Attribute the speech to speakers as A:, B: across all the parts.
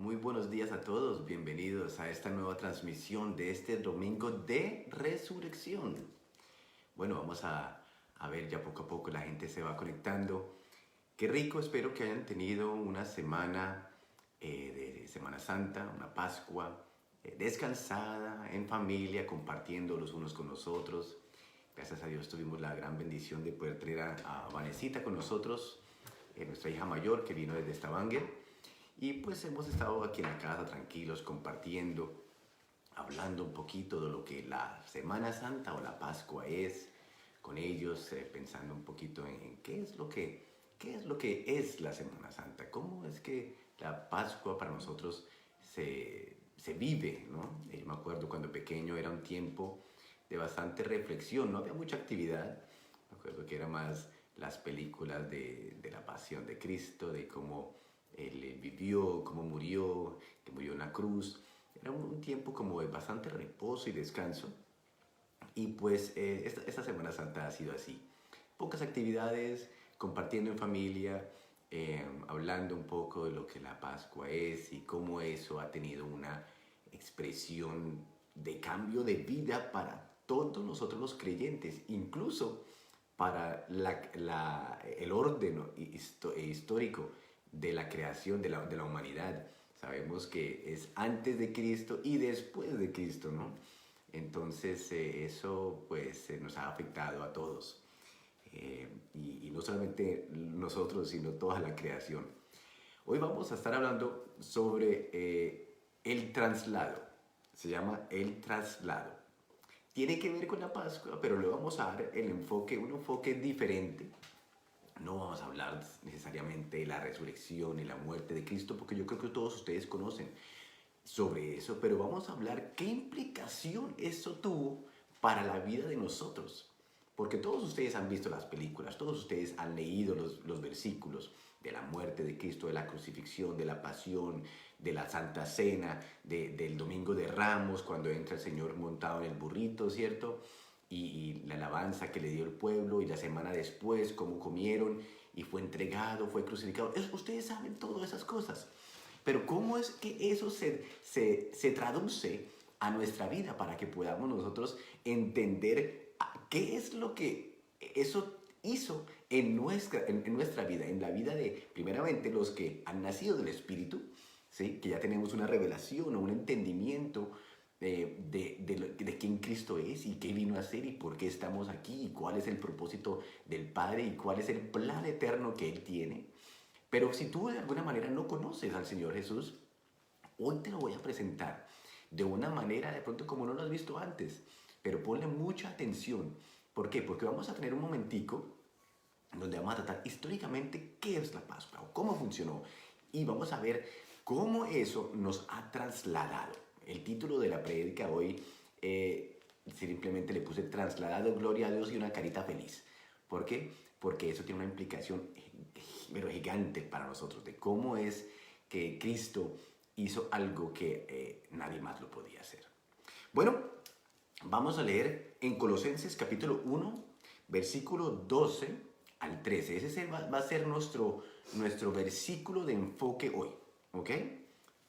A: Muy buenos días a todos, bienvenidos a esta nueva transmisión de este domingo de resurrección. Bueno, vamos a ver ya poco a poco la gente se va conectando. Qué rico, espero que hayan tenido una semana de Semana Santa, una Pascua descansada, en familia, compartiendo los unos con los otros. Gracias a Dios tuvimos la gran bendición de poder traer a Vanesita con nosotros, nuestra hija mayor que vino desde Stavanger. Y pues hemos estado aquí en la casa tranquilos, compartiendo, hablando un poquito de lo que la Semana Santa o la Pascua es con ellos, pensando un poquito en qué es lo que es la Semana Santa, cómo es que la Pascua para nosotros se vive, ¿no? Yo me acuerdo cuando pequeño era un tiempo de bastante reflexión, no había mucha actividad, me acuerdo que era más las películas de la pasión de Cristo, de cómo él vivió, cómo murió, que murió en la cruz. Era un tiempo como de bastante reposo y descanso. Y pues esta Semana Santa ha sido así. Pocas actividades, compartiendo en familia, hablando un poco de lo que la Pascua es y cómo eso ha tenido una expresión de cambio de vida para todos nosotros los creyentes, incluso para el orden histórico de la creación de la humanidad. Sabemos que es antes de Cristo y después de Cristo, ¿no? Entonces eso pues nos ha afectado a todos. Y no solamente nosotros, sino toda la creación. Hoy vamos a estar hablando sobre el traslado. Se llama el traslado. Tiene que ver con la Pascua, pero le vamos a dar un enfoque diferente. No vamos a hablar necesariamente de la resurrección y la muerte de Cristo, porque yo creo que todos ustedes conocen sobre eso, pero vamos a hablar qué implicación eso tuvo para la vida de nosotros. Porque todos ustedes han visto las películas, todos ustedes han leído los versículos de la muerte de Cristo, de la crucifixión, de la pasión, de la Santa Cena, del Domingo de Ramos, cuando entra el Señor montado en el burrito, ¿cierto? Y la alabanza que le dio el pueblo, y la semana después, cómo comieron, y fue entregado, fue crucificado. Ustedes saben todas esas cosas. Pero ¿cómo es que eso se traduce a nuestra vida para que podamos nosotros entender qué es lo que eso hizo en nuestra vida, en la vida de, primeramente, los que han nacido del Espíritu, ¿sí? Que ya tenemos una revelación o un entendimiento de quién Cristo es y qué vino a hacer y por qué estamos aquí y cuál es el propósito del Padre y cuál es el plan eterno que Él tiene. Pero si tú de alguna manera no conoces al Señor Jesús, hoy te lo voy a presentar de una manera de pronto como no lo has visto antes, pero ponle mucha atención. ¿Por qué? Porque vamos a tener un momentico donde vamos a tratar históricamente qué es la Pascua o cómo funcionó y vamos a ver cómo eso nos ha trasladado. El título de la prédica hoy simplemente le puse trasladado, gloria a Dios y una carita feliz. ¿Por qué? Porque eso tiene una implicación pero gigante para nosotros, de cómo es que Cristo hizo algo que nadie más lo podía hacer. Bueno, vamos a leer en Colosenses capítulo 1, versículo 12 al 13. Ese va a ser nuestro versículo de enfoque hoy, ¿ok?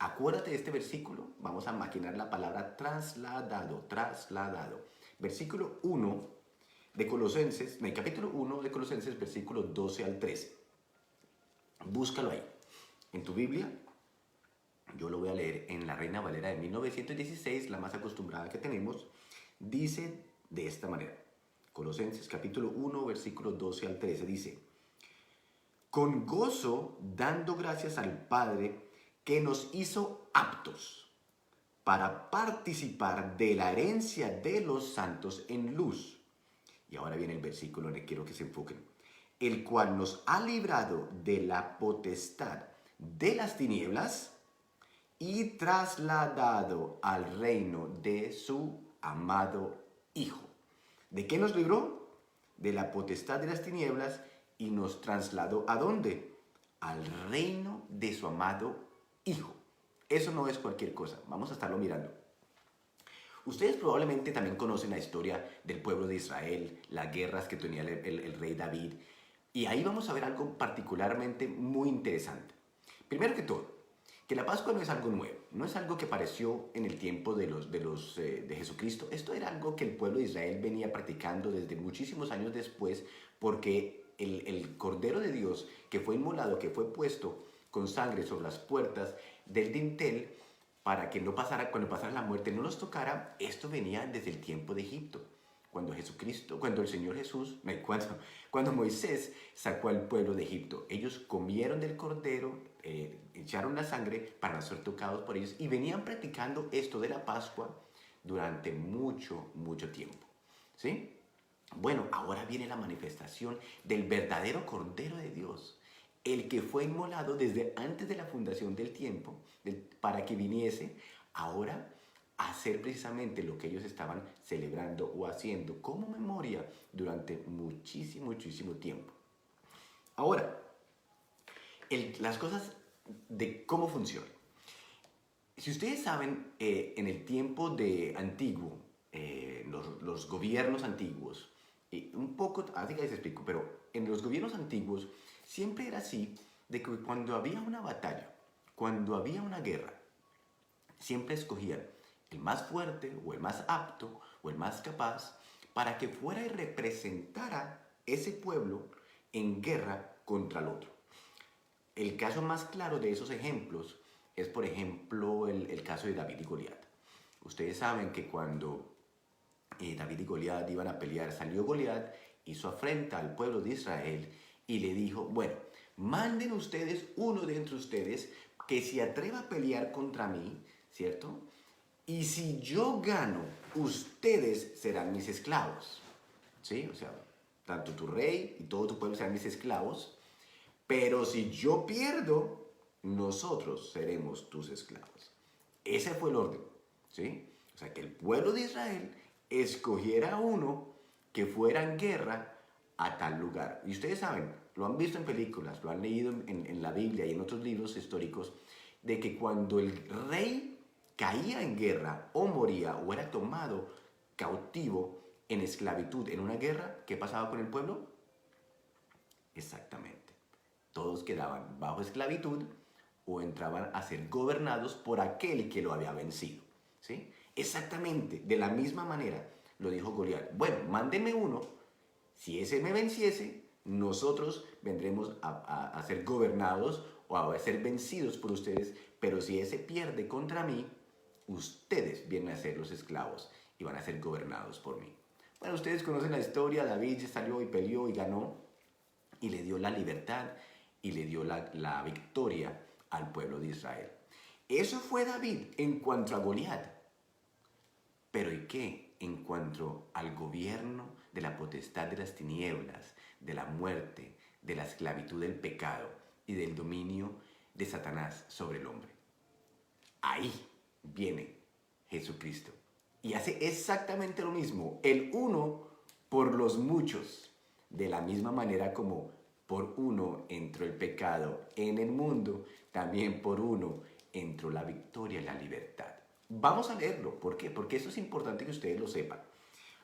A: Acuérdate de este versículo, vamos a maquinar la palabra trasladado, trasladado. Versículo 1 de Colosenses, en el capítulo 1 de Colosenses, versículo 12 al 13. Búscalo ahí. En tu Biblia, yo lo voy a leer en la Reina Valera de 1916, la más acostumbrada que tenemos. Dice de esta manera. Colosenses capítulo 1, versículos 12 al 13 dice: con gozo dando gracias al Padre que nos hizo aptos para participar de la herencia de los santos en luz. Y ahora viene el versículo en el que quiero que se enfoquen. El cual nos ha librado de la potestad de las tinieblas y trasladado al reino de su amado Hijo. ¿De qué nos libró? De la potestad de las tinieblas y nos trasladó ¿a dónde? Al reino de su amado Hijo. Eso no es cualquier cosa, vamos a estarlo mirando. Ustedes probablemente también conocen la historia del pueblo de Israel, las guerras que tenía el rey David. Y ahí vamos a ver algo particularmente muy interesante. Primero que todo, que la Pascua no es algo nuevo, no es algo que apareció en el tiempo de Jesucristo. Esto era algo que el pueblo de Israel venía practicando desde muchísimos años después, porque el Cordero de Dios que fue inmolado, que fue puesto con sangre sobre las puertas del dintel, para que no pasara, cuando pasara la muerte no los tocara, esto venía desde el tiempo de Egipto. Cuando el Señor Jesús, cuando Moisés sacó al pueblo de Egipto, ellos comieron del cordero, echaron la sangre para no ser tocados por ellos y venían practicando esto de la Pascua durante mucho, mucho tiempo. ¿Sí? Bueno, ahora viene la manifestación del verdadero Cordero de Dios, el que fue inmolado desde antes de la fundación del tiempo, para que viniese ahora a hacer precisamente lo que ellos estaban celebrando o haciendo como memoria durante muchísimo, muchísimo tiempo. Ahora, las cosas de cómo funcionan. Si ustedes saben, en el tiempo de antiguo, los gobiernos antiguos, un poco, así que les explico, pero en los gobiernos antiguos siempre era así, de que cuando había una batalla, cuando había una guerra, siempre escogían el más fuerte o el más apto o el más capaz para que fuera y representara ese pueblo en guerra contra el otro. El caso más claro de esos ejemplos es, por ejemplo, el caso de David y Goliat. Ustedes saben que cuando David y Goliat iban a pelear, salió Goliat, hizo afrenta al pueblo de Israel y le dijo, bueno, manden ustedes uno de entre ustedes que se atreva a pelear contra mí, ¿cierto? Y si yo gano, ustedes serán mis esclavos, ¿sí? O sea, tanto tu rey y todo tu pueblo serán mis esclavos, pero si yo pierdo, nosotros seremos tus esclavos. Ese fue el orden, ¿sí? O sea, que el pueblo de Israel escogiera a uno que fuera en guerra a tal lugar. Y ustedes saben, lo han visto en películas, lo han leído en la Biblia y en otros libros históricos, de que cuando el rey caía en guerra o moría o era tomado cautivo en esclavitud en una guerra, ¿qué pasaba con el pueblo? Exactamente. Todos quedaban bajo esclavitud o entraban a ser gobernados por aquel que lo había vencido. ¿Sí? Exactamente, de la misma manera lo dijo Goliat. Bueno, mándenme uno, si ese me venciese, nosotros vendremos a ser gobernados o a ser vencidos por ustedes, pero si ese pierde contra mí, ustedes vienen a ser los esclavos y van a ser gobernados por mí. Bueno, ustedes conocen la historia, David se salió y peleó y ganó y le dio la libertad y le dio la victoria al pueblo de Israel. Eso fue David en cuanto a Goliat. Pero ¿y qué en cuanto al gobierno de la potestad de las tinieblas, de la muerte, de la esclavitud del pecado y del dominio de Satanás sobre el hombre? Ahí viene Jesucristo y hace exactamente lo mismo, el uno por los muchos, de la misma manera como por uno entró el pecado en el mundo, también por uno entró la victoria y la libertad. Vamos a leerlo. ¿Por qué? Porque eso es importante que ustedes lo sepan.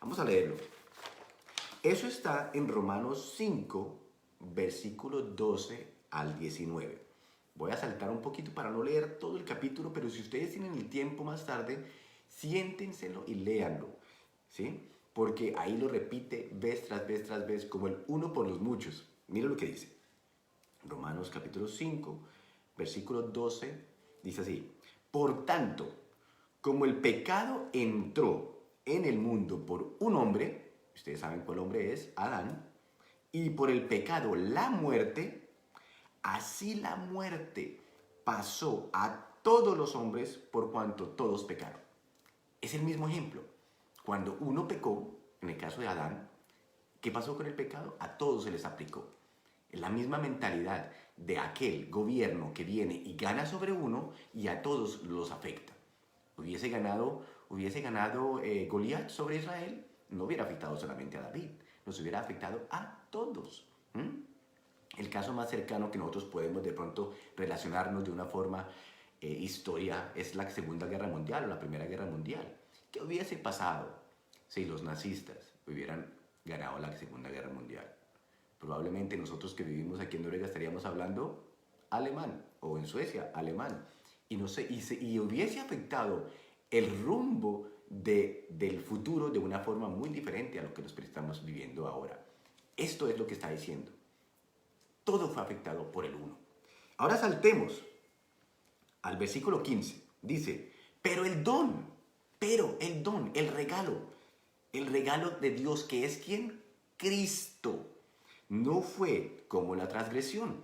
A: Vamos a leerlo. Eso está en Romanos 5, versículos 12 al 19. Voy a saltar un poquito para no leer todo el capítulo, pero si ustedes tienen el tiempo más tarde, siéntenselo y léanlo, ¿sí? Porque ahí lo repite vez tras vez tras vez como el uno por los muchos. Mira lo que dice. Romanos capítulo 5, versículo 12, dice así. Por tanto, como el pecado entró en el mundo por un hombre, ustedes saben cuál hombre es, Adán, y por el pecado la muerte, así la muerte pasó a todos los hombres por cuanto todos pecaron. Es el mismo ejemplo. Cuando uno pecó, en el caso de Adán, ¿qué pasó con el pecado? A todos se les aplicó. Es la misma mentalidad de aquel gobierno que viene y gana sobre uno y a todos los afecta. Hubiese ganado Goliat sobre Israel, no hubiera afectado solamente a David, nos hubiera afectado a todos. El caso más cercano que nosotros podemos de pronto relacionarnos de una forma historia es la Segunda Guerra Mundial o la Primera Guerra Mundial. ¿Qué hubiese pasado si los nazistas hubieran ganado la Segunda Guerra Mundial? Probablemente nosotros que vivimos aquí en Noruega estaríamos hablando alemán, o en Suecia, alemán. y, no sé, y hubiese afectado el rumbo del futuro de una forma muy diferente a lo que nos estamos viviendo ahora. Esto es lo que está diciendo. Todo fue afectado por el uno. Ahora saltemos al versículo 15. Dice, pero el don, el regalo de Dios, que es ¿quién? Cristo, no fue como la transgresión.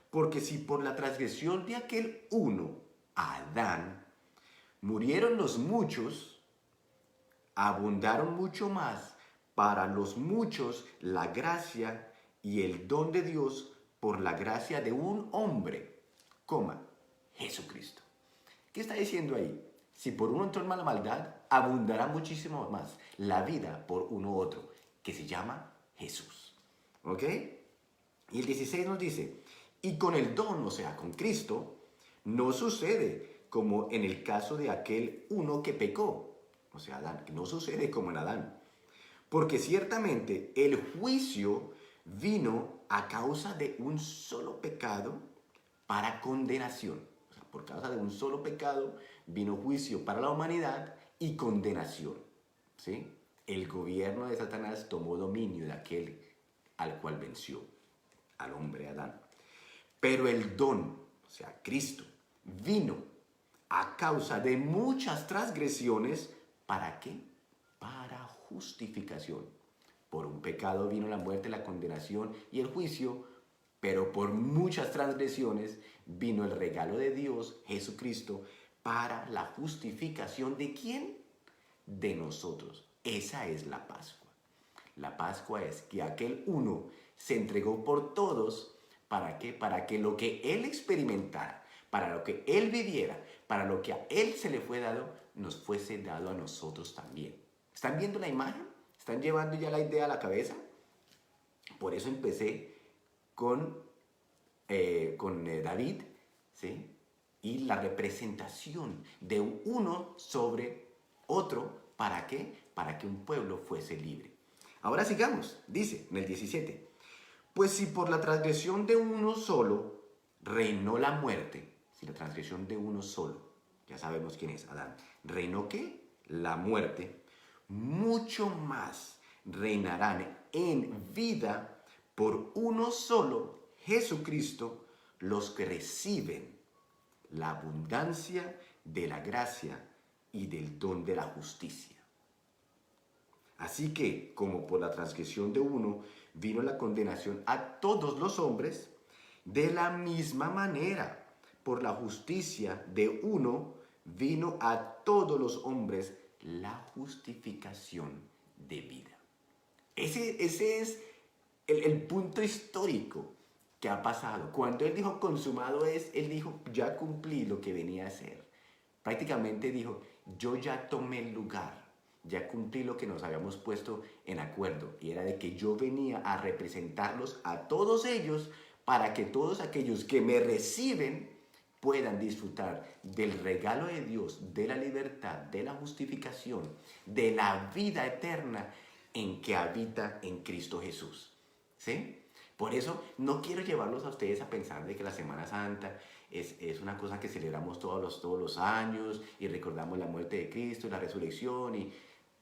A: Porque si por la transgresión de aquel uno, Adán, murieron los muchos, abundaron mucho más para los muchos la gracia y el don de Dios por la gracia de un hombre, Jesucristo. ¿Qué está diciendo ahí? Si por uno entró en la maldad, abundará muchísimo más la vida por uno otro, que se llama Jesús. ¿Ok? Y el 16 nos dice, y con el don, o sea, con Cristo, no sucede como en el caso de aquel uno que pecó, o sea, Adán, que no sucede como en Adán. Porque ciertamente el juicio vino a causa de un solo pecado para condenación. O sea, por causa de un solo pecado vino juicio para la humanidad y condenación. ¿Sí? El gobierno de Satanás tomó dominio de aquel al cual venció, al hombre Adán. Pero el don, o sea, Cristo, vino a causa de muchas transgresiones. ¿Para qué? Para justificación. Por un pecado vino la muerte, la condenación y el juicio, pero por muchas transgresiones vino el regalo de Dios, Jesucristo, para la justificación ¿de quién? De nosotros. Esa es la Pascua. La Pascua es que aquel uno se entregó por todos. ¿Para qué? Para que lo que Él experimentara, para lo que Él viviera, para lo que a Él se le fue dado, nos fuese dado a nosotros también. ¿Están viendo la imagen? ¿Están llevando ya la idea a la cabeza? Por eso empecé con David, ¿sí? Y la representación de uno sobre otro. ¿Para qué? Para que un pueblo fuese libre. Ahora sigamos, dice en el 17. Pues si por la transgresión de uno solo reinó la muerte, si la transgresión de uno solo, ya sabemos quién es Adán, ¿reinó qué? La muerte, mucho más reinarán en vida por uno solo, Jesucristo, los que reciben la abundancia de la gracia y del don de la justicia. Así que, como por la transgresión de uno vino la condenación a todos los hombres, de la misma manera, por la justicia de uno vino a todos los hombres la justificación de vida. Ese es el punto histórico que ha pasado. Cuando Él dijo consumado es, Él dijo ya cumplí lo que venía a hacer. Prácticamente dijo yo ya tomé el lugar. Ya cumplí lo que nos habíamos puesto en acuerdo, y era de que yo venía a representarlos a todos ellos para que todos aquellos que me reciben puedan disfrutar del regalo de Dios, de la libertad, de la justificación, de la vida eterna en que habita en Cristo Jesús. ¿Sí? Por eso no quiero llevarlos a ustedes a pensar de que la Semana Santa es una cosa que celebramos todos los años y recordamos la muerte de Cristo y la resurrección y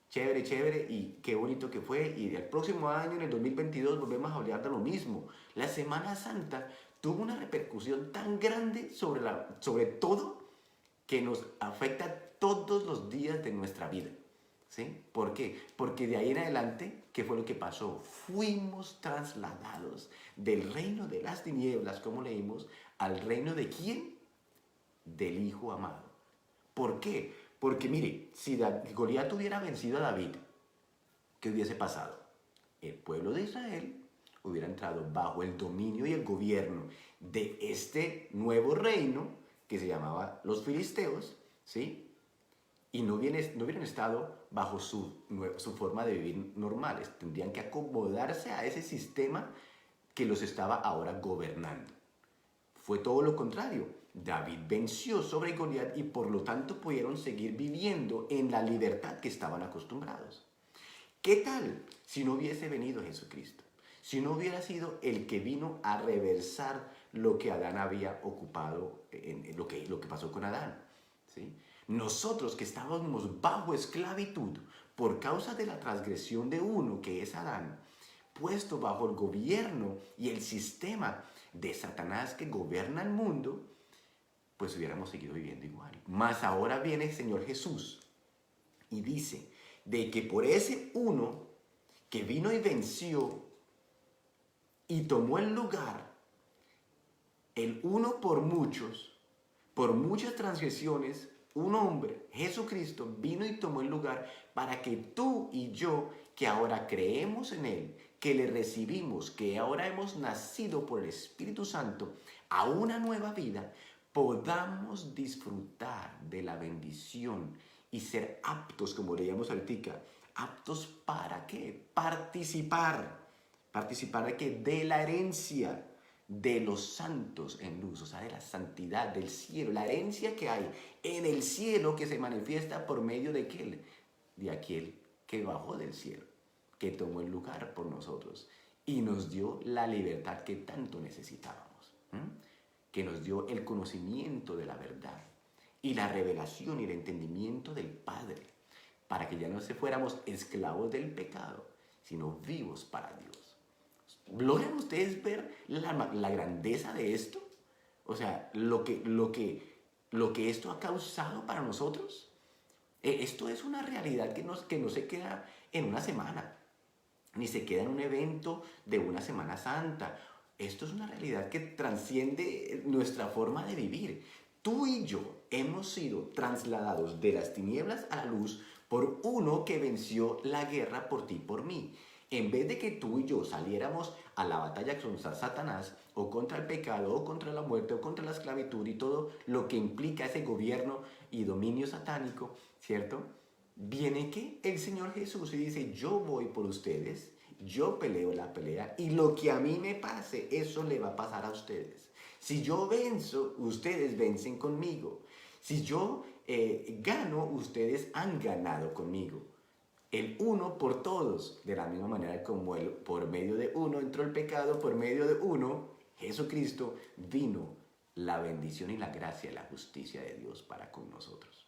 A: chévere, chévere, y qué bonito que fue. Y el próximo año, en el 2022, volvemos a hablar de lo mismo. La Semana Santa tuvo una repercusión tan grande sobre todo que nos afecta todos los días de nuestra vida. ¿Sí? ¿Por qué? Porque de ahí en adelante, ¿qué fue lo que pasó? Fuimos trasladados del reino de las tinieblas, como leímos, al reino de ¿quién? Del Hijo amado. ¿Por qué? Porque mire, si Goliat hubiera vencido a David, ¿qué hubiese pasado? El pueblo de Israel hubiera entrado bajo el dominio y el gobierno de este nuevo reino que se llamaba los filisteos, ¿sí? Y no hubieran estado bajo su forma de vivir normales. Tendrían que acomodarse a ese sistema que los estaba ahora gobernando. Fue todo lo contrario. David venció sobre Goliat y por lo tanto pudieron seguir viviendo en la libertad que estaban acostumbrados. ¿Qué tal si no hubiese venido Jesucristo? Si no hubiera sido el que vino a reversar lo que Adán había ocupado, lo que pasó con Adán. ¿Sí? Nosotros que estábamos bajo esclavitud por causa de la transgresión de uno, que es Adán, puesto bajo el gobierno y el sistema de Satanás que gobierna el mundo, pues hubiéramos seguido viviendo igual. Mas ahora viene el Señor Jesús y dice de que por ese uno que vino y venció y tomó el lugar, el uno por muchas transgresiones, un hombre, Jesucristo, vino y tomó el lugar para que tú y yo, que ahora creemos en Él, que le recibimos, que ahora hemos nacido por el Espíritu Santo a una nueva vida, podamos disfrutar de la bendición y ser aptos, como leíamos ahorita, aptos para qué? Participar. ¿Participar de qué? De la herencia de los santos en luz, o sea, de la santidad del cielo, la herencia que hay en el cielo que se manifiesta por medio de aquel, que bajó del cielo, que tomó el lugar por nosotros y nos dio la libertad que tanto necesitábamos, que nos dio el conocimiento de la verdad y la revelación y el entendimiento del Padre, para que ya no se fuéramos esclavos del pecado, sino vivos para Dios. ¿Logran ustedes ver la grandeza de esto? O sea, lo que esto ha causado para nosotros. Esto es una realidad que no se queda en una semana, ni se queda en un evento de una Semana Santa. Esto es una realidad que trasciende nuestra forma de vivir. Tú y yo hemos sido trasladados de las tinieblas a la luz por uno que venció la guerra por ti y por mí. En vez de que tú y yo saliéramos a la batalla contra Satanás, o contra el pecado, o contra la muerte, o contra la esclavitud y todo lo que implica ese gobierno y dominio satánico, ¿cierto? Viene que el Señor Jesús y dice, yo voy por ustedes, yo peleo la pelea, y lo que a mí me pase, eso le va a pasar a ustedes. Si yo venzo, ustedes vencen conmigo. Si yo gano, ustedes han ganado conmigo. El uno por todos, de la misma manera como por medio de uno entró el pecado, por medio de uno, Jesucristo, vino la bendición y la gracia y la justicia de Dios para con nosotros.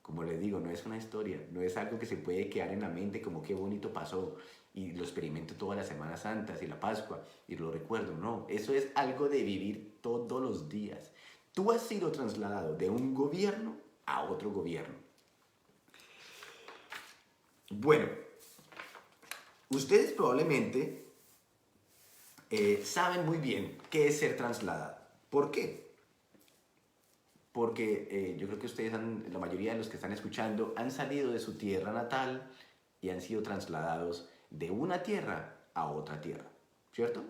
A: Como les digo, no es una historia, no es algo que se puede quedar en la mente como qué bonito pasó y lo experimento todas las Semanas Santas y la Pascua y lo recuerdo. No, eso es algo de vivir todos los días. Tú has sido trasladado de un gobierno a otro gobierno. Bueno, ustedes probablemente saben muy bien qué es ser trasladado. ¿Por qué? Porque yo creo que ustedes, la mayoría de los que están escuchando, han salido de su tierra natal y han sido trasladados de una tierra a otra tierra, ¿cierto?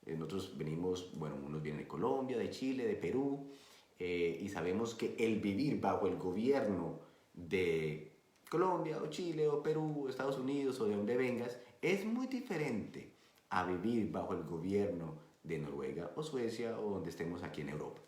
A: Nosotros venimos, bueno, unos vienen de Colombia, de Chile, de Perú, y sabemos que el vivir bajo el gobierno de Colombia o Chile o Perú o Estados Unidos o de donde vengas es muy diferente a vivir bajo el gobierno de Noruega o Suecia o donde estemos aquí en Europa,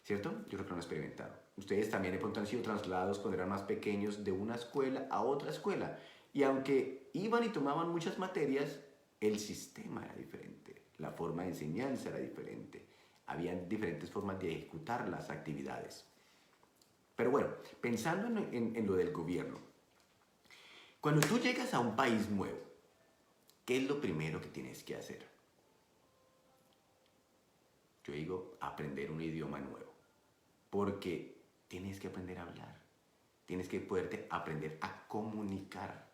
A: ¿cierto? Yo creo que lo han experimentado. Ustedes también de pronto han sido trasladados cuando eran más pequeños de una escuela a otra escuela y aunque iban y tomaban muchas materias, el sistema era diferente, la forma de enseñanza era diferente, habían diferentes formas de ejecutar las actividades. Pero bueno, pensando en lo del gobierno, cuando tú llegas a un país nuevo, ¿qué es lo primero que tienes que hacer? Yo digo, aprender un idioma nuevo, porque tienes que aprender a hablar, tienes que poderte aprender a comunicar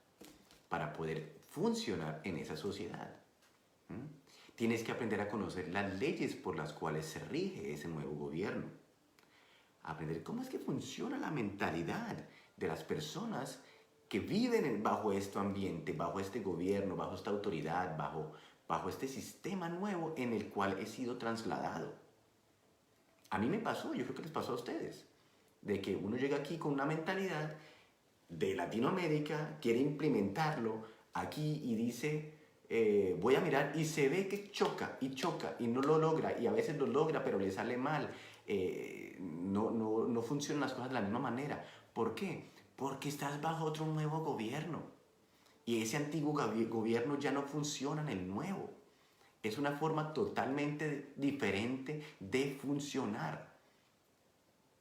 A: para poder funcionar en esa sociedad. Tienes que aprender a conocer las leyes por las cuales se rige ese nuevo gobierno. Aprender cómo es que funciona la mentalidad de las personas que viven bajo este ambiente, bajo este gobierno, bajo esta autoridad, bajo este sistema nuevo en el cual he sido trasladado. A mí me pasó, yo creo que les pasó a ustedes, de que uno llega aquí con una mentalidad de Latinoamérica, quiere implementarlo aquí y dice, voy a mirar y se ve que choca y no lo logra y a veces lo logra pero le sale mal. No funcionan las cosas de la misma manera. ¿Por qué? Porque estás bajo otro nuevo gobierno y ese antiguo gobierno ya no funciona en el nuevo. Es una forma totalmente diferente de funcionar.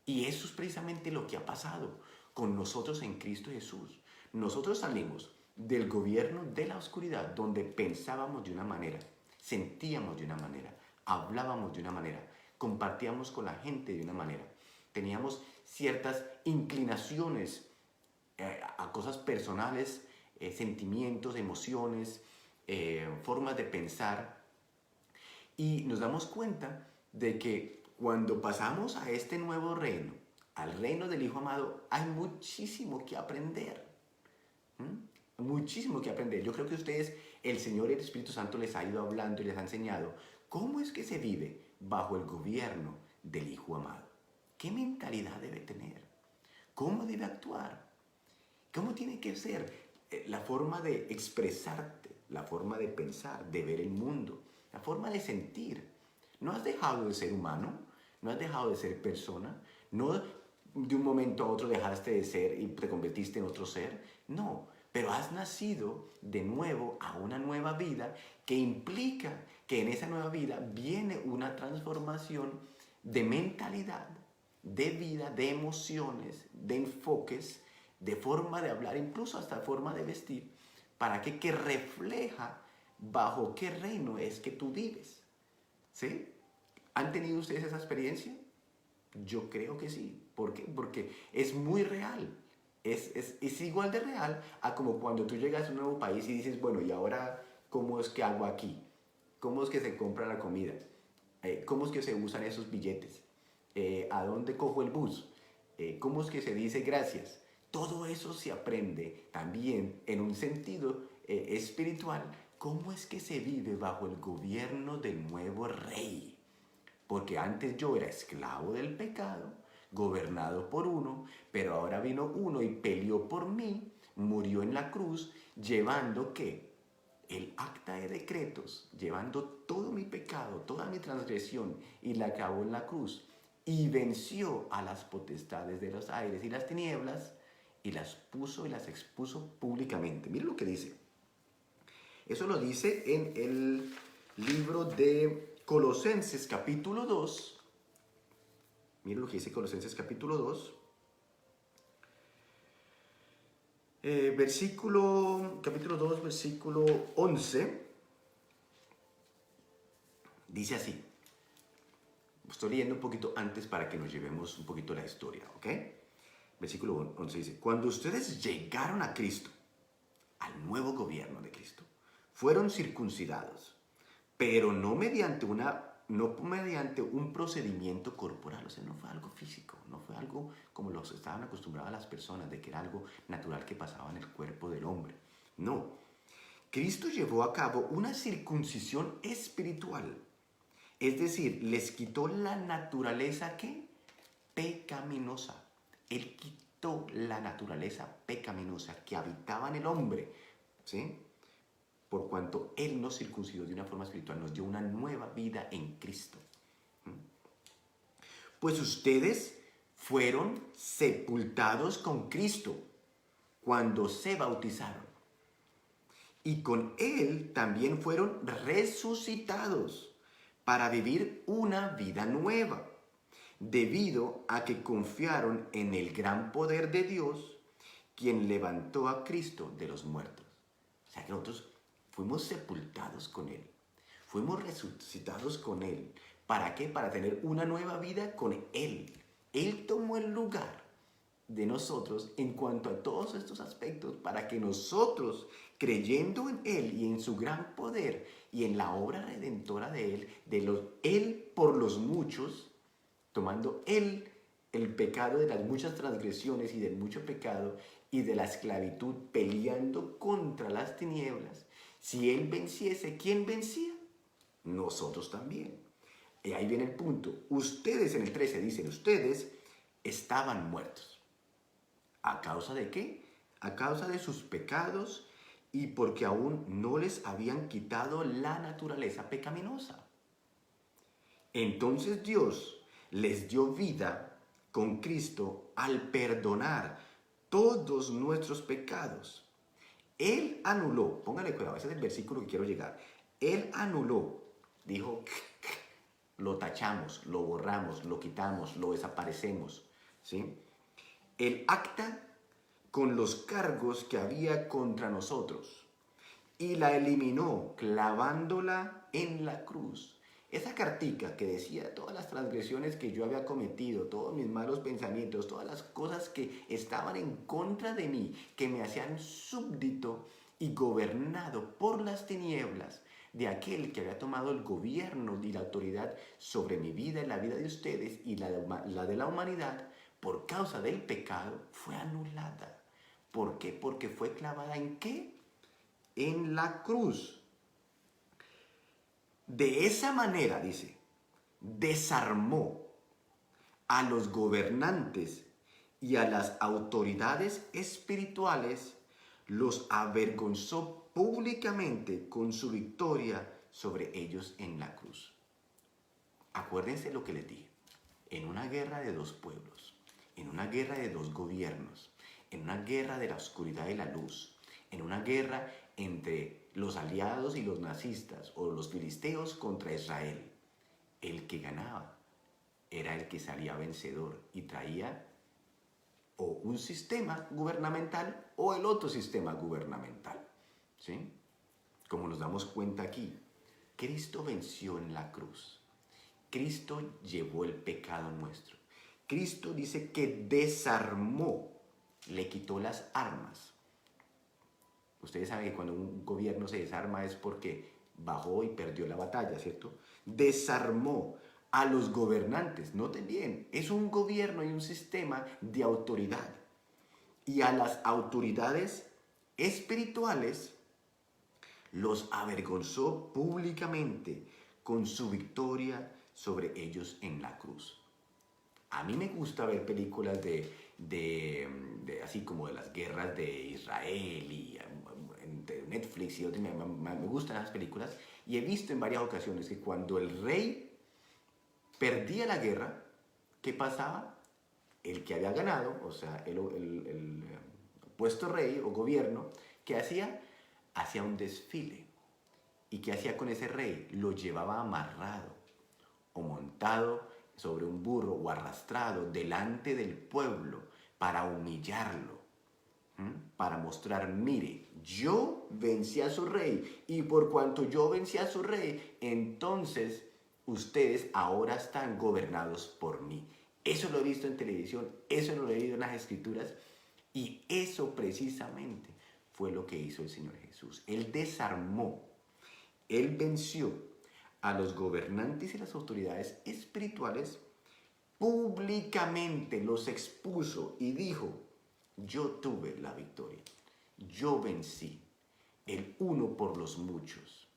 A: Y eso es precisamente lo que ha pasado con nosotros en Cristo Jesús. Nosotros salimos del gobierno de la oscuridad, donde pensábamos de una manera, sentíamos de una manera, hablábamos de una manera, compartíamos con la gente de una manera. Teníamos ciertas inclinaciones a cosas personales, sentimientos, emociones, formas de pensar. Y nos damos cuenta de que cuando pasamos a este nuevo reino, al reino del Hijo amado, hay muchísimo que aprender. Muchísimo que aprender. Yo creo que ustedes, el Señor y el Espíritu Santo les ha ido hablando y les ha enseñado cómo es que se vive bajo el gobierno del Hijo amado. ¿Qué mentalidad debe tener? ¿Cómo debe actuar? ¿Cómo tiene que ser la forma de expresarte, la forma de pensar, de ver el mundo, la forma de sentir? ¿No has dejado de ser humano? ¿No has dejado de ser persona? ¿No de un momento a otro dejaste de ser y te convertiste en otro ser? No, pero has nacido de nuevo a una nueva vida que implica que en esa nueva vida viene una transformación de mentalidad, de vida, de emociones, de enfoques, de forma de hablar, incluso hasta forma de vestir, para que refleja bajo qué reino es que tú vives. ¿Sí? ¿Han tenido ustedes esa experiencia? Yo creo que sí. ¿Por qué? Porque es muy real. Es igual de real a como cuando tú llegas a un nuevo país y dices, bueno, ¿y ahora cómo es que hago aquí? ¿Cómo es que se compra la comida? ¿Cómo es que se usan esos billetes? ¿A dónde cojo el bus? ¿Cómo es que se dice gracias? Todo eso se aprende también en un sentido espiritual. ¿Cómo es que se vive bajo el gobierno del nuevo rey? Porque antes yo era esclavo del pecado, gobernado por uno, pero ahora vino uno y peleó por mí, murió en la cruz, llevando ¿qué? El acta de decretos, llevando todo mi pecado, toda mi transgresión, y la acabó en la cruz, y venció a las potestades de los aires y las tinieblas, y las puso y las expuso públicamente. Mira lo que dice. Eso lo dice en el libro de Colosenses capítulo 2. Mira lo que dice Colosenses capítulo 2. Capítulo 2, versículo 11. Dice así. Estoy leyendo un poquito antes para que nos llevemos un poquito la historia, ¿ok? Versículo 11 dice, cuando ustedes llegaron a Cristo, al nuevo gobierno de Cristo, fueron circuncidados, pero no mediante un procedimiento corporal, o sea, no fue algo físico, no fue algo como los estaban acostumbradas las personas, de que era algo natural que pasaba en el cuerpo del hombre. No, Cristo llevó a cabo una circuncisión espiritual, es decir, les quitó la naturaleza ¿qué? Pecaminosa. Él quitó la naturaleza pecaminosa que habitaba en el hombre, ¿sí? Por cuanto Él nos circuncidó de una forma espiritual, nos dio una nueva vida en Cristo. Pues ustedes fueron sepultados con Cristo cuando se bautizaron. Y con Él también fueron resucitados para vivir una vida nueva, debido a que confiaron en el gran poder de Dios, quien levantó a Cristo de los muertos. O sea que nosotros fuimos sepultados con Él, fuimos resucitados con Él. ¿Para qué? Para tener una nueva vida con Él. Él tomó el lugar de nosotros en cuanto a todos estos aspectos, para que nosotros, creyendo en Él y en su gran poder y en la obra redentora de Él, Él por los muchos, tomando Él el pecado de las muchas transgresiones y del mucho pecado y de la esclavitud, peleando contra las tinieblas. Si Él venciese, ¿quién vencía? Nosotros también. Y ahí viene el punto. Ustedes, en el 13 dicen, ustedes estaban muertos. ¿A causa de qué? A causa de sus pecados y porque aún no les habían quitado la naturaleza pecaminosa. Entonces Dios les dio vida con Cristo al perdonar todos nuestros pecados. Él anuló, póngale cuidado, ese es el versículo que quiero llegar. Él anuló, dijo, lo tachamos, lo borramos, lo quitamos, lo desaparecemos. ¿sí? El acta con los cargos que había contra nosotros y la eliminó clavándola en la cruz. Esa cartica que decía todas las transgresiones que yo había cometido, todos mis malos pensamientos, todas las cosas que estaban en contra de mí, que me hacían súbdito y gobernado por las tinieblas de aquel que había tomado el gobierno y la autoridad sobre mi vida y la vida de ustedes y la de la humanidad, por causa del pecado, fue anulada. ¿Por qué? Porque fue clavada ¿en qué? En la cruz. De esa manera, dice, desarmó a los gobernantes y a las autoridades espirituales, los avergonzó públicamente con su victoria sobre ellos en la cruz. Acuérdense lo que les dije. En una guerra de dos pueblos, en una guerra de dos gobiernos, en una guerra de la oscuridad y la luz, en una guerra entre los aliados y los nazistas o los filisteos contra Israel, el que ganaba era el que salía vencedor y traía o un sistema gubernamental o el otro sistema gubernamental, ¿sí? Como nos damos cuenta aquí, Cristo venció en la cruz. Cristo llevó el pecado nuestro. Cristo dice que desarmó, le quitó las armas. Ustedes saben que cuando un gobierno se desarma es porque bajó y perdió la batalla, ¿cierto? Desarmó a los gobernantes. Noten bien, es un gobierno y un sistema de autoridad. Y a las autoridades espirituales los avergonzó públicamente con su victoria sobre ellos en la cruz. A mí me gusta ver películas de así como de las guerras de Israel y de Netflix y otras, me gustan las películas y he visto en varias ocasiones que cuando el rey perdía la guerra, ¿qué pasaba? El que había ganado, o sea, el puesto rey o gobierno, ¿qué hacía? Hacía un desfile. ¿Y qué hacía con ese rey? Lo llevaba amarrado o montado sobre un burro o arrastrado delante del pueblo para humillarlo, para mostrar, mire, yo vencí a su rey y por cuanto yo vencí a su rey, entonces ustedes ahora están gobernados por mí. Eso lo he visto en televisión, eso lo he leído en las escrituras y eso precisamente fue lo que hizo el Señor Jesús. Él desarmó, Él venció a los gobernantes y las autoridades espirituales, públicamente los expuso y dijo, yo tuve la victoria, yo vencí, el uno por los muchos.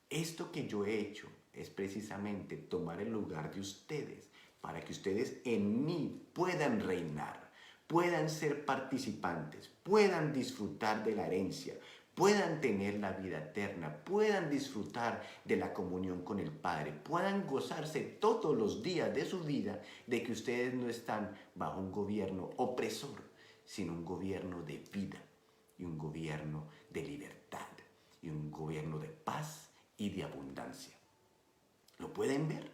A: Esto que yo he hecho es precisamente tomar el lugar de ustedes para que ustedes en mí puedan reinar, puedan ser participantes, puedan disfrutar de la herencia, puedan tener la vida eterna, puedan disfrutar de la comunión con el Padre, puedan gozarse todos los días de su vida de que ustedes no están bajo un gobierno opresor, sino un gobierno de vida y un gobierno de libertad y un gobierno de paz y de abundancia. ¿Lo pueden ver?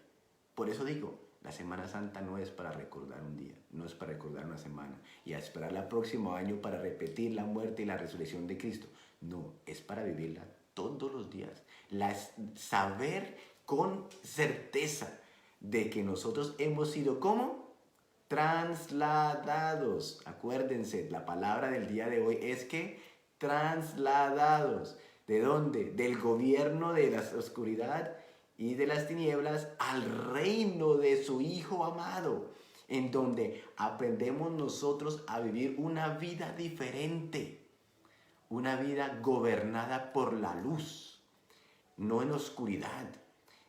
A: Por eso digo, la Semana Santa no es para recordar un día, no es para recordar una semana y a esperar el próximo año para repetir la muerte y la resurrección de Cristo. No, es para vivirla todos los días. Saber con certeza de que nosotros hemos sido ¿cómo? Trasladados. Acuérdense, la palabra del día de hoy es que trasladados. ¿De dónde? Del gobierno de la oscuridad y de las tinieblas al reino de su Hijo amado, en donde aprendemos nosotros a vivir una vida diferente, una vida gobernada por la luz, no en oscuridad,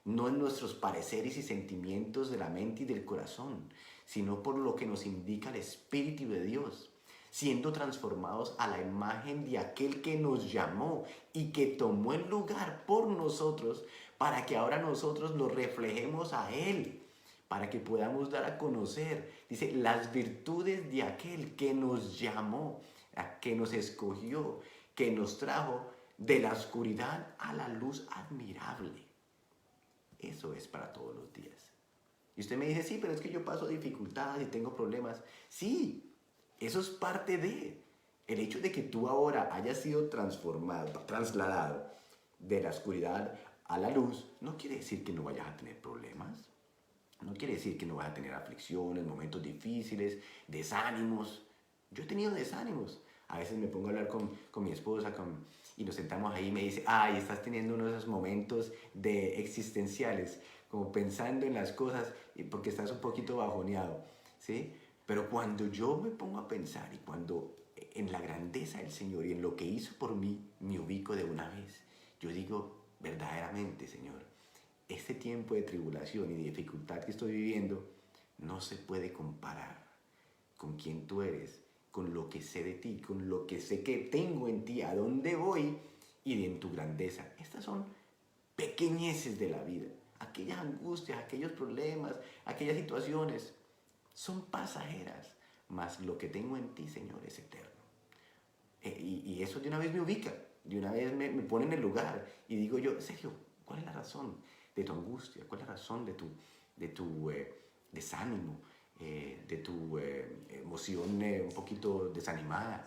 A: no en nuestros pareceres y sentimientos de la mente y del corazón, sino por lo que nos indica el Espíritu de Dios, siendo transformados a la imagen de aquel que nos llamó y que tomó el lugar por nosotros para que ahora nosotros lo reflejemos a Él, para que podamos dar a conocer, dice, las virtudes de aquel que nos llamó, que nos escogió, que nos trajo de la oscuridad a la luz admirable. Eso es para todos los días. Y usted me dice, sí, pero es que yo paso dificultades y tengo problemas. Sí, eso es parte de. El hecho de que tú ahora hayas sido transformado, trasladado de la oscuridad a la luz, no quiere decir que no vayas a tener problemas. No quiere decir que no vas a tener aflicciones, momentos difíciles, desánimos. Yo he tenido desánimos. A veces me pongo a hablar con mi esposa y nos sentamos ahí y me dice, ay, estás teniendo uno de esos momentos de existenciales, como pensando en las cosas porque estás un poquito bajoneado, ¿sí? Pero cuando yo me pongo a pensar y cuando en la grandeza del Señor y en lo que hizo por mí, me ubico de una vez. Yo digo, verdaderamente, Señor, este tiempo de tribulación y de dificultad que estoy viviendo no se puede comparar con quién tú eres, con lo que sé de ti, con lo que sé que tengo en ti, a dónde voy y de en tu grandeza. Estas son pequeñeces de la vida. Aquellas angustias, aquellos problemas, aquellas situaciones son pasajeras, mas lo que tengo en ti, Señor, es eterno. Y eso de una vez me ubica, de una vez me pone en el lugar y digo yo, Sergio, ¿cuál es la razón de tu angustia? ¿Cuál es la razón de tu desánimo, de tu emoción un poquito desanimada?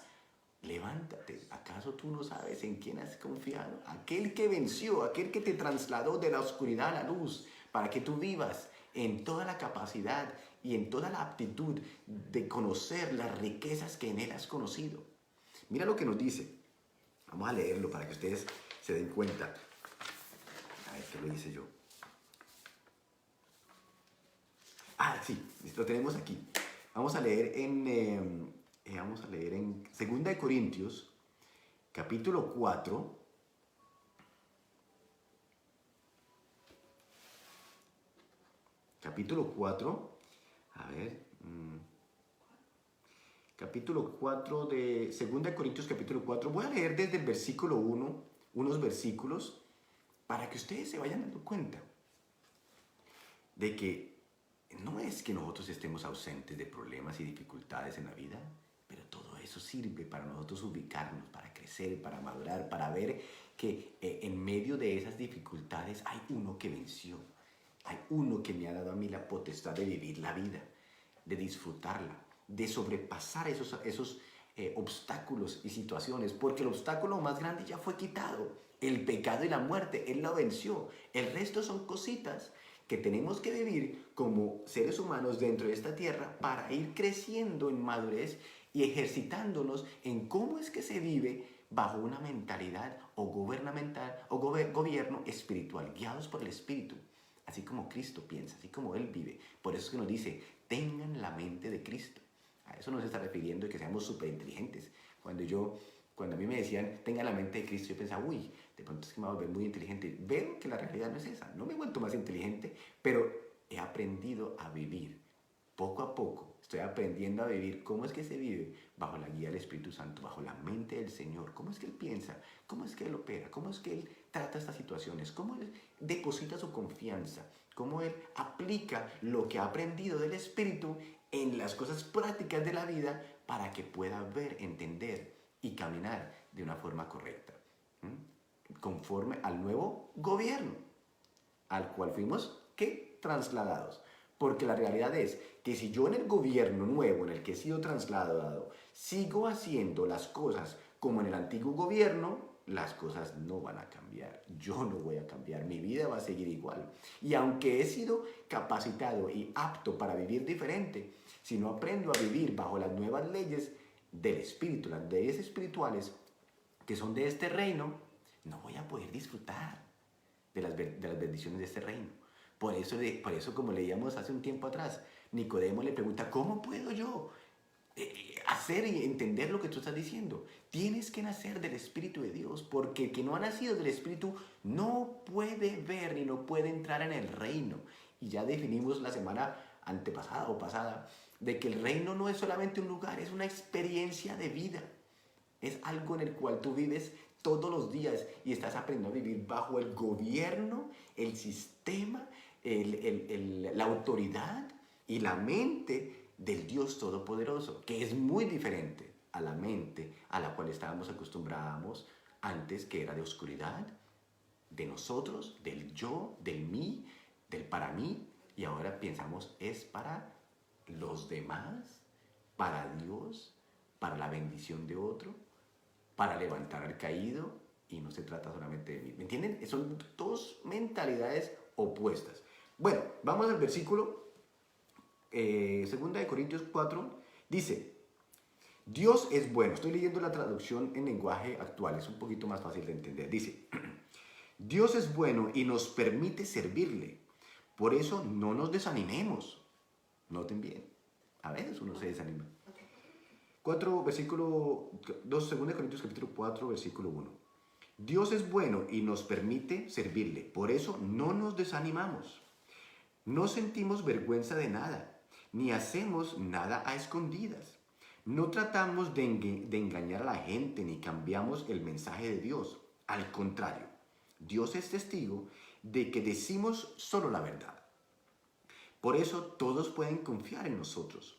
A: Levántate, ¿acaso tú no sabes en quién has confiado? Aquel que venció, aquel que te trasladó de la oscuridad a la luz, para que tú vivas en toda la capacidad y en toda la aptitud de conocer las riquezas que en Él has conocido. Mira lo que nos dice. Vamos a leerlo para que ustedes se den cuenta. A ver qué lo hice yo. Ah, sí, lo tenemos aquí. Vamos a leer en 2 de Corintios, capítulo 4. Capítulo 4. A ver. Capítulo 4 de 2 de Corintios, capítulo 4. Voy a leer desde el versículo 1, unos versículos, para que ustedes se vayan dando cuenta de que no es que nosotros estemos ausentes de problemas y dificultades en la vida, pero todo eso sirve para nosotros ubicarnos, para crecer, para madurar, para ver que en medio de esas dificultades hay uno que venció. Hay uno que me ha dado a mí la potestad de vivir la vida, de disfrutarla, de sobrepasar esos obstáculos y situaciones, porque el obstáculo más grande ya fue quitado, el pecado y la muerte, Él lo venció. El resto son cositas que tenemos que vivir como seres humanos dentro de esta tierra para ir creciendo en madurez y ejercitándonos en cómo es que se vive bajo una mentalidad o gubernamental o gobierno espiritual, guiados por el Espíritu, así como Cristo piensa, así como Él vive. Por eso es que nos dice, tengan la mente de Cristo. A eso nos está refiriendo de que seamos súper inteligentes. Cuando a mí me decían, tengan la mente de Cristo, yo pensaba, uy, de pronto es que me voy a volver muy inteligente. Veo que la realidad no es esa. No me he vuelto más inteligente, pero he aprendido a vivir. Poco a poco estoy aprendiendo a vivir cómo es que se vive bajo la guía del Espíritu Santo, bajo la mente del Señor. Cómo es que Él piensa, cómo es que Él opera, cómo es que Él trata estas situaciones, cómo Él deposita su confianza, cómo Él aplica lo que ha aprendido del Espíritu en las cosas prácticas de la vida para que pueda ver, entender y caminar de una forma correcta, conforme al nuevo gobierno al cual fuimos, ¿qué? Trasladados. Porque la realidad es que si yo en el gobierno nuevo en el que he sido trasladado sigo haciendo las cosas como en el antiguo gobierno, las cosas no van a cambiar. Yo no voy a cambiar, mi vida va a seguir igual. Y aunque he sido capacitado y apto para vivir diferente, si no aprendo a vivir bajo las nuevas leyes del Espíritu, las leyes espirituales que son de este reino, no voy a poder disfrutar de las bendiciones de este reino. Por eso, como leíamos hace un tiempo atrás, Nicodemo le pregunta, ¿cómo puedo yo hacer y entender lo que tú estás diciendo? Tienes que nacer del Espíritu de Dios, porque el que no ha nacido del Espíritu no puede ver ni no puede entrar en el reino. Y ya definimos la semana antepasada o pasada de que el reino no es solamente un lugar, es una experiencia de vida. Es algo en el cual tú vives todos los días y estás aprendiendo a vivir bajo el gobierno, el sistema, la autoridad y la mente del Dios Todopoderoso, que es muy diferente a la mente a la cual estábamos acostumbrados antes, que era de oscuridad, de nosotros, del yo, del mí, del para mí, Y ahora pensamos, ¿es para los demás? ¿Para Dios? ¿Para la bendición de otro? ¿Para levantar al caído? Y no se trata solamente de mí. ¿Me entienden? Son dos mentalidades opuestas. Bueno, vamos al versículo 2 Corintios 4. Dice, Dios es bueno. Estoy leyendo la traducción en lenguaje actual. Es un poquito más fácil de entender. Dice, Dios es bueno y nos permite servirle. Por eso no nos desanimemos. Noten bien. A veces uno se desanima. 2 Corintios 4, versículo 1. Dios es bueno y nos permite servirle. Por eso no nos desanimamos. No sentimos vergüenza de nada, ni hacemos nada a escondidas. No tratamos de engañar a la gente, ni cambiamos el mensaje de Dios. Al contrario, Dios es testigo de que decimos solo la verdad. Por eso todos pueden confiar en nosotros.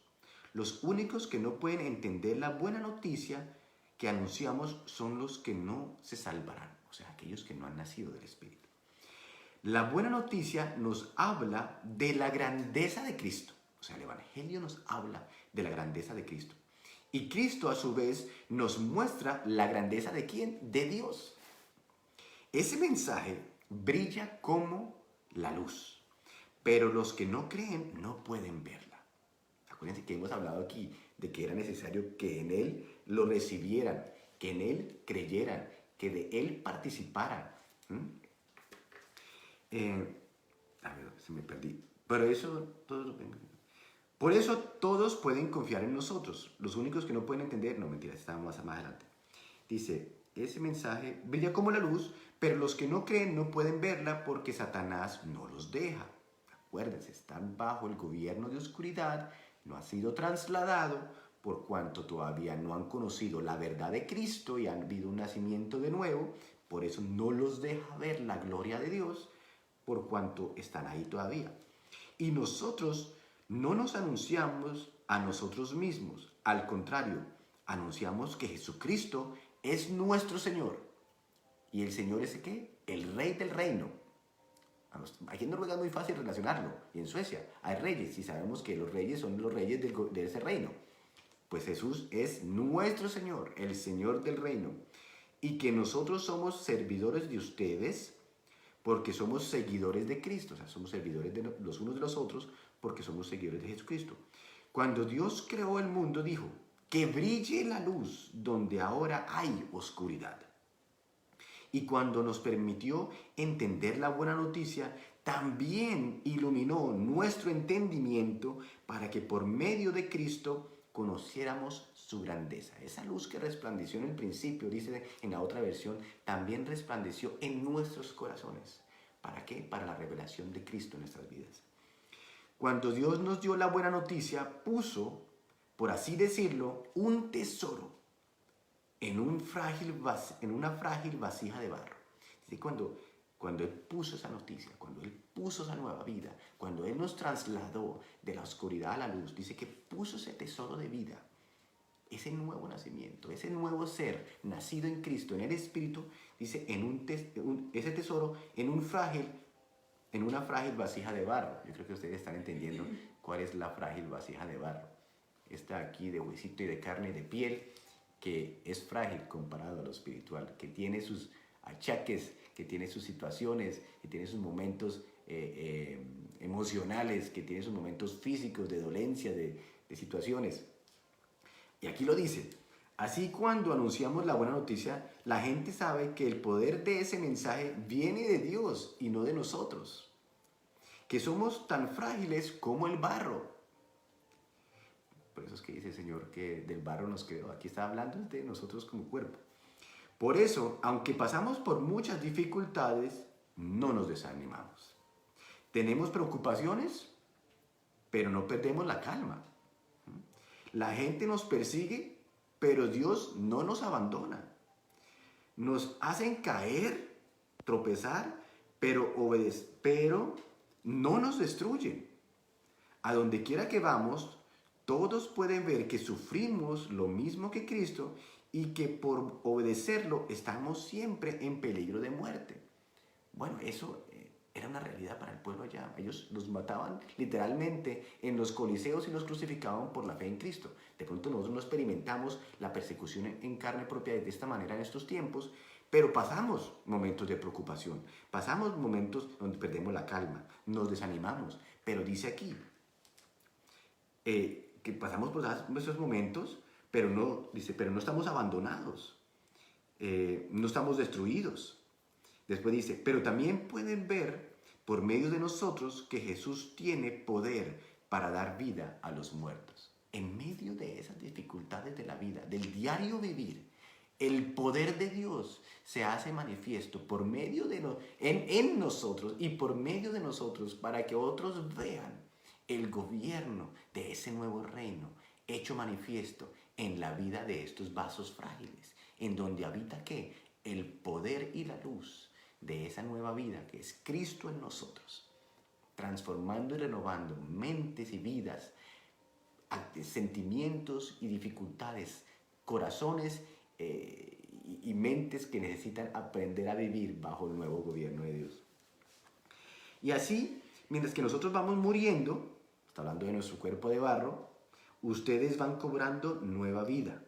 A: Los únicos que no pueden entender la buena noticia que anunciamos son los que no se salvarán, o sea, aquellos que no han nacido del Espíritu. La buena noticia nos habla de la grandeza de Cristo, o sea, el Evangelio nos habla de la grandeza de Cristo. Y Cristo a su vez nos muestra la grandeza de ¿quién? De Dios. Ese mensaje brilla como la luz, pero los que no creen no pueden verla. Acuérdense que hemos hablado aquí de que era necesario que en Él lo recibieran, que en Él creyeran, que de Él participaran. A ver, se me perdí. Por eso todos pueden confiar en nosotros. Los únicos que no pueden entender, no, mentira, estamos más adelante. Dice, ese mensaje brilla como la luz, pero los que no creen no pueden verla porque Satanás no los deja. Acuérdense, están bajo el gobierno de oscuridad, no ha sido trasladado por cuanto todavía no han conocido la verdad de Cristo y han habido un nacimiento de nuevo. Por eso no los deja ver la gloria de Dios por cuanto están ahí todavía. Y nosotros no nos anunciamos a nosotros mismos. Al contrario, anunciamos que Jesucristo es nuestro Señor. ¿Y el Señor es qué? El Rey del reino. Aquí en Noruega es muy fácil relacionarlo. Y en Suecia hay reyes y sabemos que los reyes son los reyes de ese reino. Pues Jesús es nuestro Señor, el Señor del reino. Y que nosotros somos servidores de ustedes porque somos seguidores de Cristo. O sea, somos servidores de los unos de los otros porque somos seguidores de Jesucristo. Cuando Dios creó el mundo dijo, que brille la luz donde ahora hay oscuridad. Y cuando nos permitió entender la buena noticia, también iluminó nuestro entendimiento para que por medio de Cristo conociéramos su grandeza. Esa luz que resplandeció en el principio, dice en la otra versión, también resplandeció en nuestros corazones. ¿Para qué? Para la revelación de Cristo en nuestras vidas. Cuando Dios nos dio la buena noticia, puso, por así decirlo, un tesoro en una frágil vasija de barro. Dice, cuando Él puso esa noticia, cuando Él puso esa nueva vida, cuando Él nos trasladó de la oscuridad a la luz, dice que puso ese tesoro de vida, ese nuevo nacimiento, ese nuevo ser nacido en Cristo, en el Espíritu, dice, ese tesoro en una frágil vasija de barro. Yo creo que ustedes están entendiendo cuál es la frágil vasija de barro. Esta aquí de huesito y de carne y de piel, que es frágil comparado a lo espiritual, que tiene sus achaques, que tiene sus situaciones, que tiene sus momentos emocionales, que tiene sus momentos físicos de dolencia, de situaciones. Y aquí lo dice, así cuando anunciamos la buena noticia, la gente sabe que el poder de ese mensaje viene de Dios y no de nosotros, que somos tan frágiles como el barro. Por eso es que dice el Señor que del barro nos creó. Aquí está hablando de nosotros como cuerpo. Por eso, aunque pasamos por muchas dificultades, no nos desanimamos. Tenemos preocupaciones, pero no perdemos la calma. La gente nos persigue, pero Dios no nos abandona. Nos hacen caer, tropezar, pero no nos destruyen. A donde quiera que vamos, todos pueden ver que sufrimos lo mismo que Cristo y que por obedecerlo estamos siempre en peligro de muerte. Bueno, eso era una realidad para el pueblo allá. Ellos los mataban literalmente en los coliseos y los crucificaban por la fe en Cristo. De pronto nosotros no experimentamos la persecución en carne propia de esta manera en estos tiempos, pero pasamos momentos de preocupación, pasamos momentos donde perdemos la calma, nos desanimamos. Pero dice aquí que pasamos por esos momentos, pero no, dice, pero no estamos abandonados, no estamos destruidos. Después dice, pero también pueden ver por medio de nosotros que Jesús tiene poder para dar vida a los muertos. En medio de esas dificultades de la vida, del diario vivir, el poder de Dios se hace manifiesto por medio de en nosotros y por medio de nosotros para que otros vean el gobierno de ese nuevo reino hecho manifiesto en la vida de estos vasos frágiles, en donde habita ¿qué? El poder y la luz de esa nueva vida que es Cristo en nosotros, transformando y renovando mentes y vidas, sentimientos y dificultades, corazones y mentes que necesitan aprender a vivir bajo el nuevo gobierno de Dios. Y así, mientras que nosotros vamos muriendo, está hablando de nuestro cuerpo de barro, ustedes van cobrando nueva vida.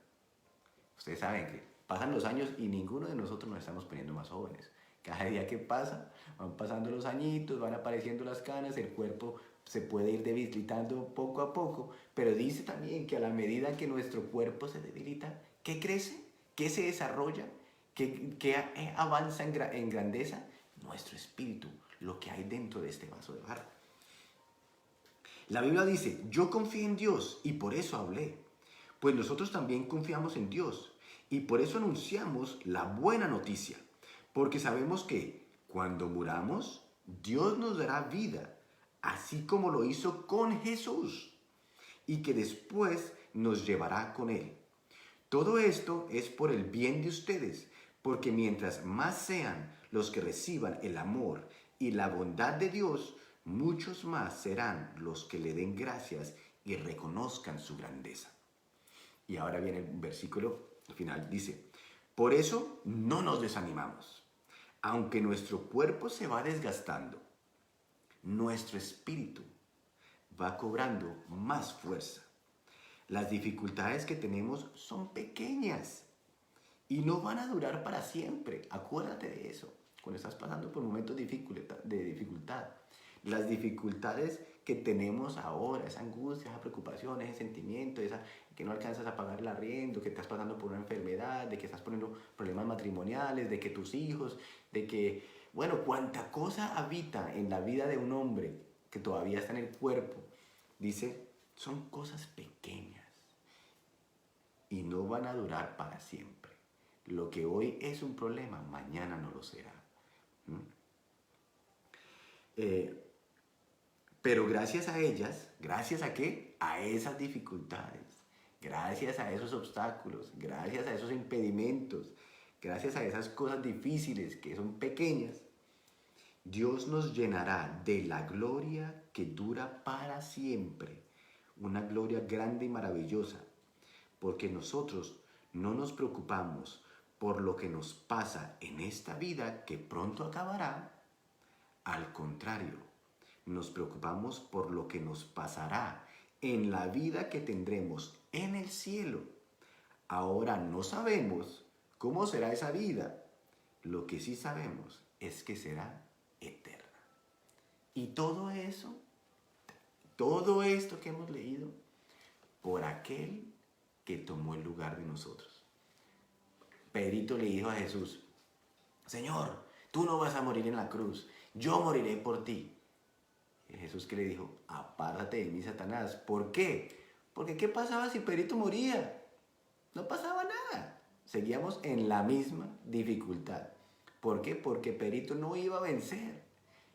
A: Ustedes saben que pasan los años y ninguno de nosotros nos estamos poniendo más jóvenes. Cada día que pasa, van pasando los añitos, van apareciendo las canas, el cuerpo se puede ir debilitando poco a poco, pero dice también que a la medida que nuestro cuerpo se debilita, ¿qué crece? ¿Qué se desarrolla? ¿Qué avanza en grandeza? Nuestro espíritu, lo que hay dentro de este vaso de barro. La Biblia dice, yo confié en Dios y por eso hablé. Pues nosotros también confiamos en Dios y por eso anunciamos la buena noticia. Porque sabemos que cuando muramos, Dios nos dará vida, así como lo hizo con Jesús, y que después nos llevará con Él. Todo esto es por el bien de ustedes, porque mientras más sean los que reciban el amor y la bondad de Dios, muchos más serán los que le den gracias y reconozcan su grandeza. Y ahora viene el versículo final, dice, por eso no nos desanimamos. Aunque nuestro cuerpo se va desgastando, nuestro espíritu va cobrando más fuerza. Las dificultades que tenemos son pequeñas y no van a durar para siempre. Acuérdate de eso. Cuando estás pasando por momentos de dificultad, las dificultades que tenemos ahora, esa angustia, esa preocupación, ese sentimiento, que no alcanzas a pagar el arriendo, que estás pasando por una enfermedad, de que estás poniendo problemas matrimoniales, de que tus hijos, de que, bueno, cuánta cosa habita en la vida de un hombre que todavía está en el cuerpo, dice, son cosas pequeñas y no van a durar para siempre. Lo que hoy es un problema, mañana no lo será. Pero gracias a ellas, ¿gracias a qué? A esas dificultades, gracias a esos obstáculos, gracias a esos impedimentos, gracias a esas cosas difíciles que son pequeñas, Dios nos llenará de la gloria que dura para siempre, una gloria grande y maravillosa, porque nosotros no nos preocupamos por lo que nos pasa en esta vida que pronto acabará. Al contrario, nos preocupamos por lo que nos pasará en la vida que tendremos en el cielo. Ahora no sabemos cómo será esa vida. Lo que sí sabemos es que será eterna. Y todo eso, todo esto que hemos leído, por aquel que tomó el lugar de nosotros. Pedrito le dijo a Jesús, Señor, tú no vas a morir en la cruz, yo moriré por ti. Y Jesús que le dijo, apártate de mí, Satanás. ¿Por qué? Porque ¿qué pasaba si Pedrito moría? No pasaba nada. Seguíamos en la misma dificultad. ¿Por qué? Porque Pedrito no iba a vencer.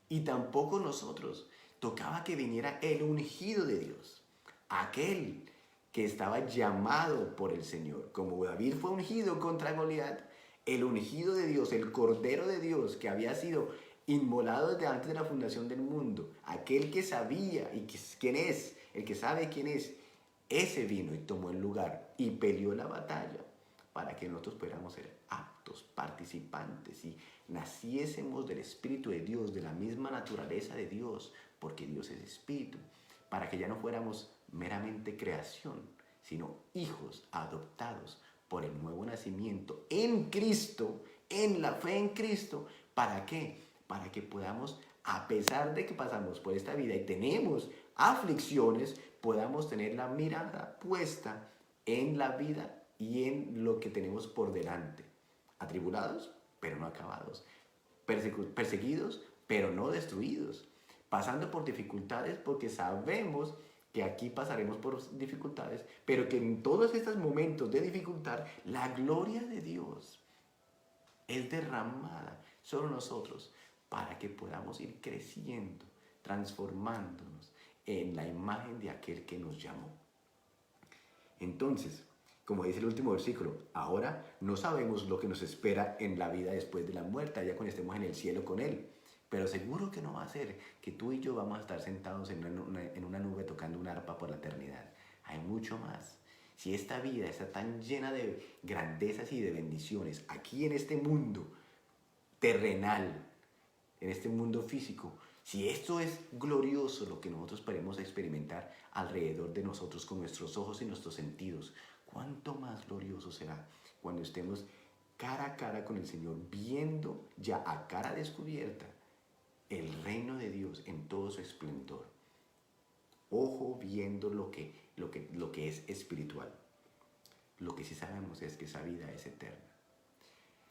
A: Y tampoco nosotros. Tocaba que viniera el ungido de Dios. Aquel que estaba llamado por el Señor. Como David fue ungido contra Goliat, el ungido de Dios, el Cordero de Dios que había sido inmolado desde antes de la fundación del mundo, aquel que sabía y quién es, el que sabe quién es, ese vino y tomó el lugar y peleó la batalla para que nosotros pudiéramos ser aptos, participantes y naciésemos del Espíritu de Dios, de la misma naturaleza de Dios, porque Dios es Espíritu, para que ya no fuéramos meramente creación, sino hijos adoptados por el nuevo nacimiento en Cristo, en la fe en Cristo. ¿Para qué? Para que podamos, a pesar de que pasamos por esta vida y tenemos aflicciones, podamos tener la mirada puesta en la vida y en lo que tenemos por delante. Atribulados, pero no acabados. Perseguidos, pero no destruidos. Pasando por dificultades porque sabemos que aquí pasaremos por dificultades, pero que en todos estos momentos de dificultad, la gloria de Dios es derramada sobre nosotros para que podamos ir creciendo, transformándonos en la imagen de aquel que nos llamó. Entonces, como dice el último versículo, ahora no sabemos lo que nos espera en la vida después de la muerte, ya cuando estemos en el cielo con Él. Pero seguro que no va a ser que tú y yo vamos a estar sentados en una nube tocando una arpa por la eternidad. Hay mucho más. Si esta vida está tan llena de grandezas y de bendiciones aquí en este mundo terrenal, en este mundo físico, si esto es glorioso lo que nosotros podemos experimentar alrededor de nosotros con nuestros ojos y nuestros sentidos, ¿cuánto más glorioso será cuando estemos cara a cara con el Señor, viendo ya a cara descubierta el reino de Dios en todo su esplendor? Ojo viendo lo que es espiritual. Lo que sí sabemos es que esa vida es eterna.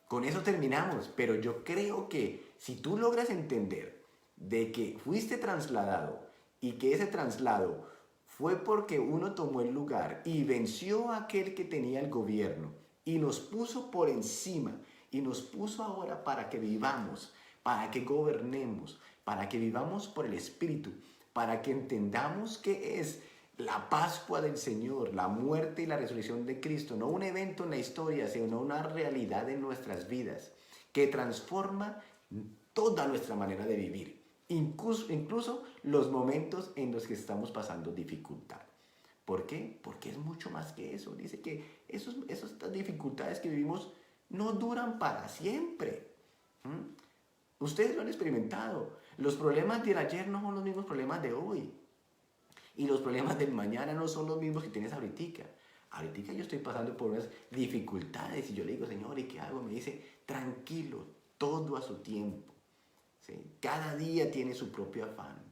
A: Con eso terminamos, pero yo creo que si tú logras entender de que fuiste trasladado y que ese traslado fue porque uno tomó el lugar y venció a aquel que tenía el gobierno y nos puso por encima y nos puso ahora para que vivamos, para que gobernemos, para que vivamos por el Espíritu, para que entendamos qué es la Pascua del Señor, la muerte y la resurrección de Cristo, no un evento en la historia, sino una realidad en nuestras vidas que transforma toda nuestra manera de vivir, incluso los momentos en los que estamos pasando dificultad. ¿Por qué? Porque es mucho más que eso. Dice que esas dificultades que vivimos no duran para siempre. Ustedes lo han experimentado. Los problemas del ayer no son los mismos problemas de hoy. Y los problemas del mañana no son los mismos que tienes ahorita. Ahorita yo estoy pasando por unas dificultades y yo le digo, Señor, ¿y qué hago? Me dice, tranquilo, todo a su tiempo. ¿Sí? Cada día tiene su propio afán.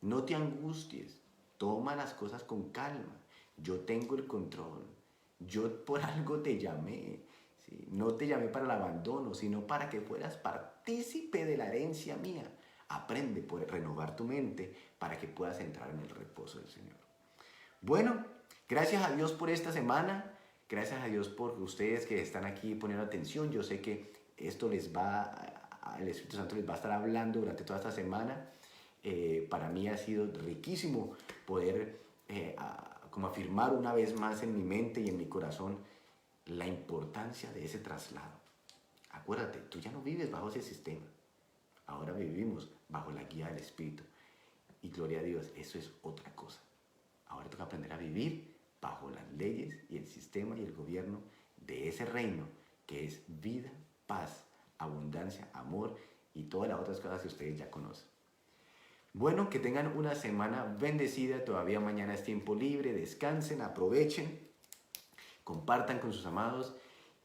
A: No te angusties, toma las cosas con calma. Yo tengo el control. Yo por algo te llamé. ¿Sí? No te llamé para el abandono, sino para que fueras partícipe de la herencia mía. Aprende por renovar tu mente para que puedas entrar en el reposo del Señor. Bueno, gracias a Dios por esta semana. Gracias a Dios por ustedes que están aquí poniendo atención. Yo sé que esto el Espíritu Santo les va a estar hablando durante toda esta semana. Para mí ha sido riquísimo poder como afirmar una vez más en mi mente y en mi corazón la importancia de ese traslado. Acuérdate, tú ya no vives bajo ese sistema. Ahora vivimos bajo la guía del Espíritu. Y gloria a Dios, eso es otra cosa. Ahora toca aprender a vivir bajo las leyes y el sistema y el gobierno de ese reino que es vida, paz, abundancia, amor y todas las otras cosas que ustedes ya conocen. Bueno, que tengan una semana bendecida. Todavía mañana es tiempo libre. Descansen, aprovechen, compartan con sus amados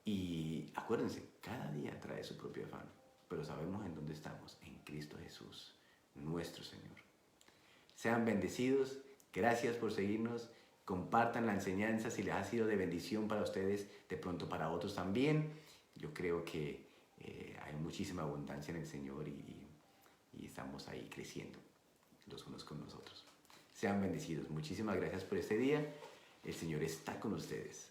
A: y acuérdense, cada día trae su propio afán. Pero sabemos en dónde estamos, en Cristo Jesús, nuestro Señor. Sean bendecidos, gracias por seguirnos, compartan la enseñanza si les ha sido de bendición para ustedes, de pronto para otros también. Yo creo que hay muchísima abundancia en el Señor y estamos ahí creciendo los unos con los otros. Sean bendecidos, muchísimas gracias por este día, el Señor está con ustedes.